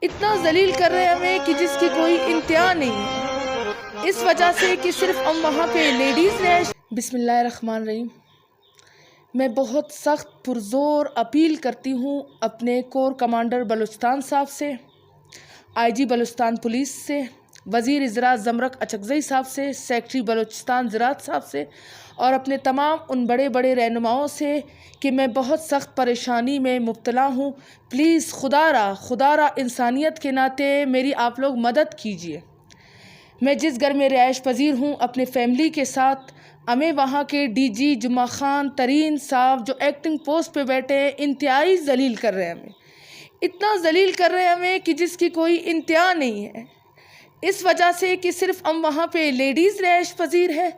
اتنا ذلیل کر رہے ہیں ہمیں کہ جس کی کوئی انتہا نہیں ہے، اس وجہ سے کہ صرف ہم وہاں پہ لیڈیز رہیں۔ بسم اللہ الرحمن الرحیم۔ میں بہت سخت پرزور اپیل کرتی ہوں اپنے کور کمانڈر بلوچستان صاحب سے، آئی جی بلوچستان پولیس سے، وزیر زراعت زمرک اچکزئی صاحب سے، سیکٹری بلوچستان زراعت صاحب سے، اور اپنے تمام ان بڑے بڑے رہنماؤں سے کہ میں بہت سخت پریشانی میں مبتلا ہوں۔ پلیز خدا را انسانیت کے ناطے میری آپ لوگ مدد کیجیے۔ میں جس گھر میں رہائش پذیر ہوں اپنے فیملی کے ساتھ، ہمیں وہاں کے ڈی جی جمعہ خان ترین صاحب جو ایکٹنگ پوسٹ پہ بیٹھے ہیں انتہائی ذلیل کر رہے ہیں ہمیں، اتنا ذلیل کر رہے ہیں ہمیں کہ جس کی کوئی انتہا نہیں ہے، اس وجہ سے کہ صرف ہم وہاں پہ لیڈیز رہائش پذیر ہیں۔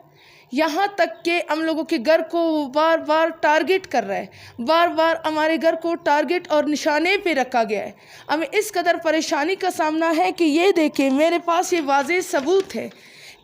یہاں تک کہ ہم لوگوں کے گھر کو بار بار ٹارگٹ کر رہا ہے، بار بار ہمارے گھر کو ٹارگٹ اور نشانے پہ رکھا گیا ہے۔ ہمیں اس قدر پریشانی کا سامنا ہے کہ یہ دیکھیں، میرے پاس یہ واضح ثبوت ہے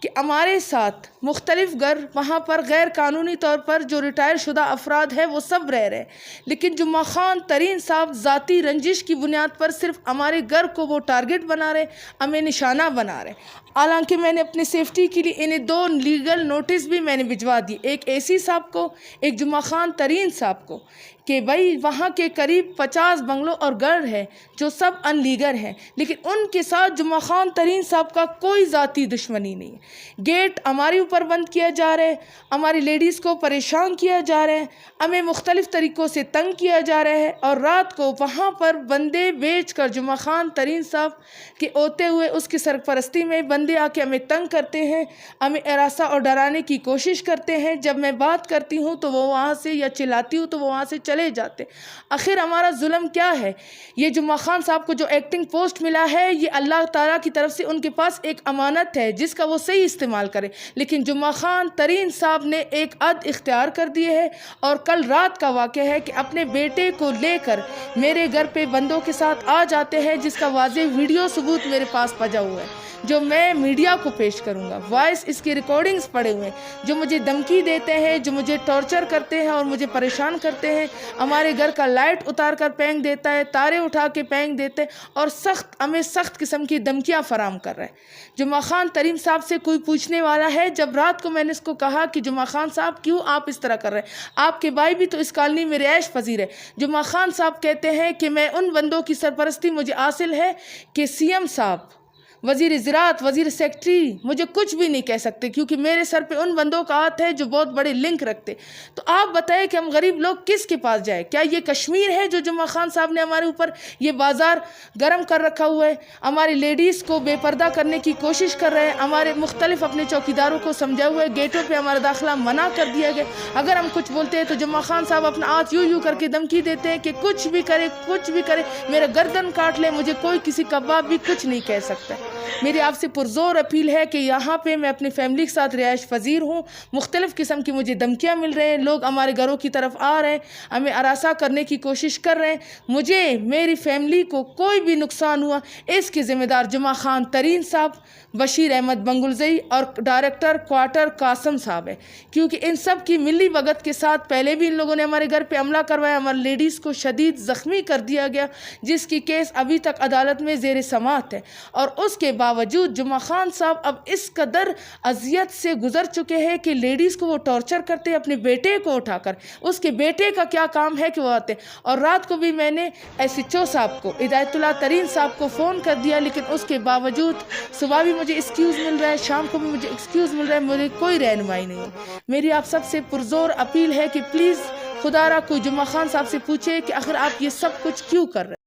کہ ہمارے ساتھ مختلف گھر وہاں پر غیر قانونی طور پر جو ریٹائر شدہ افراد ہیں وہ سب رہ رہے ہیں، لیکن جمعہ خان ترین صاحب ذاتی رنجش کی بنیاد پر صرف ہمارے گھر کو وہ ٹارگٹ بنا رہے، ہمیں نشانہ بنا رہے۔ حالانکہ میں نے اپنے سیفٹی کے لیے انہیں 2 لیگل نوٹس بھی میں نے بھجوا دی، ایک اے سی صاحب کو، ایک جمعہ خان ترین صاحب کو، کہ بھائی وہاں کے قریب 50 بنگلوں اور گھر ہیں جو سب ان لیگل ہیں، لیکن ان کے ساتھ جمعہ خان ترین صاحب کا کوئی ذاتی دشمنی نہیں ہے۔ گیٹ ہمارے اوپر بند کیا جا رہا ہے، ہماری لیڈیز کو پریشان کیا جا رہا ہے، ہمیں مختلف طریقوں سے تنگ کیا جا رہا ہے، اور رات کو وہاں پر بندے بیچ کر جمعہ خان ترین صاحب کے ہوتے ہوئے اس کی سرپرستی میں بندے آ کے ہمیں تنگ کرتے ہیں، ہمیں ہراساں اور ڈرانے کی کوشش کرتے ہیں۔ جب میں بات کرتی ہوں تو وہ وہاں سے، یا چلاتی ہوں تو وہ وہاں سے چلے جاتے۔ آخر ہمارا ظلم کیا ہے؟ یہ جمعہ خان صاحب کو جو ایکٹنگ پوسٹ ملا ہے، یہ اللہ تعالیٰ کی طرف سے ان کے پاس ایک امانت ہے جس کا وہ صحیح استعمال کرے، لیکن جمعہ خان ترین صاحب نے ایک حد اختیار کر دیے ہے۔ اور کل رات کا واقعہ ہے کہ اپنے بیٹے کو لے کر میرے گھر پہ بندوں کے ساتھ آ جاتے ہیں، جس کا واضح ویڈیو ثبوت میرے پاس پجا ہوا ہے جو میں میڈیا کو پیش کروں گا۔ وائس اس کی ریکارڈنگز پڑے ہوئے ہیں، جو مجھے دھمکی دیتے ہیں، جو مجھے ٹارچر کرتے ہیں اور مجھے پریشان کرتے ہیں۔ ہمارے گھر کا لائٹ اتار کر پھینک دیتا ہے، تارے اٹھا کے پھینک دیتے ہیں، اور ہمیں سخت قسم کی دھمکیاں فراہم کر رہے ہیں۔ جمعہ خان ترین صاحب سے کوئی پوچھنے والا ہے؟ جب رات کو میں نے اس کو کہا کہ جمعہ خان صاحب کیوں آپ اس طرح کر رہے ہیں، آپ کے بھائی بھی تو اس کالونی میں رہائش پذیر ہے۔ جمعہ خان صاحب کہتے ہیں کہ میں ان بندوں کی سرپرستی مجھے حاصل ہے کہ سی ایم صاحب، وزیر زراعت، وزیر سیکٹری مجھے کچھ بھی نہیں کہہ سکتے، کیونکہ میرے سر پہ ان بندوں کا ہاتھ ہے جو بہت بڑے لنک رکھتے۔ تو آپ بتائیں کہ ہم غریب لوگ کس کے پاس جائیں؟ کیا یہ کشمیر ہے جو جمعہ خان صاحب نے ہمارے اوپر یہ بازار گرم کر رکھا ہوا ہے؟ ہماری لیڈیز کو بے پردہ کرنے کی کوشش کر رہے ہیں، ہمارے مختلف اپنے چوکیداروں کو سمجھا ہوا ہے، گیٹوں پہ ہمارا داخلہ منع کر دیا گیا۔ اگر ہم کچھ بولتے ہیں تو جمعہ خان صاحب اپنا ہاتھ یوں کر کے دھمکی دیتے ہیں کہ کچھ بھی کرے، میرا گردن کاٹ لے، مجھے کوئی کسی کا باپ بھی کچھ نہیں کہہ سکتا۔ میری آپ سے پرزور اپیل ہے کہ یہاں پہ میں اپنی فیملی کے ساتھ رہائش پذیر ہوں، مختلف قسم کی مجھے دھمکیاں مل رہے ہیں، لوگ ہمارے گھروں کی طرف آ رہے ہیں، ہمیں ہراساں کرنے کی کوشش کر رہے ہیں۔ مجھے، میری فیملی کو کوئی بھی نقصان ہوا اس کے ذمہ دار جمعہ خان ترین صاحب، بشیر احمد بنگلزئی اور ڈائریکٹر کوارٹر قاسم صاحب ہے، کیونکہ ان سب کی ملی بھگت کے ساتھ پہلے بھی ان لوگوں نے ہمارے گھر پہ حملہ کروایا، ہماری لیڈیز کو شدید زخمی کر دیا گیا، جس کی کیس ابھی تک عدالت میں زیر سماعت ہے۔ اور اس کے باوجود جمعہ خان صاحب اب اس قدر اذیت سے گزر چکے ہیں کہ لیڈیز کو وہ ٹارچر کرتے ہیں، اپنے بیٹے کو اٹھا کر۔ اس کے بیٹے کا کیا کام ہے کہ وہ آتے ہیں؟ اور رات کو بھی میں نے ایس ایچ او صاحب کو، ہدایت اللہ ترین صاحب کو فون کر دیا، لیکن اس کے باوجود صبح بھی مجھے ایکسکیوز مل رہا ہے، شام کو بھی مجھے ایکسکیوز مل رہا ہے، مجھے کوئی رہنمائی نہیں ہے۔ میری آپ سب سے پرزور اپیل ہے کہ پلیز خدا را کوئی جمعہ خان صاحب سے پوچھے کہ آخر آپ یہ سب کچھ کیوں کر رہے ہیں۔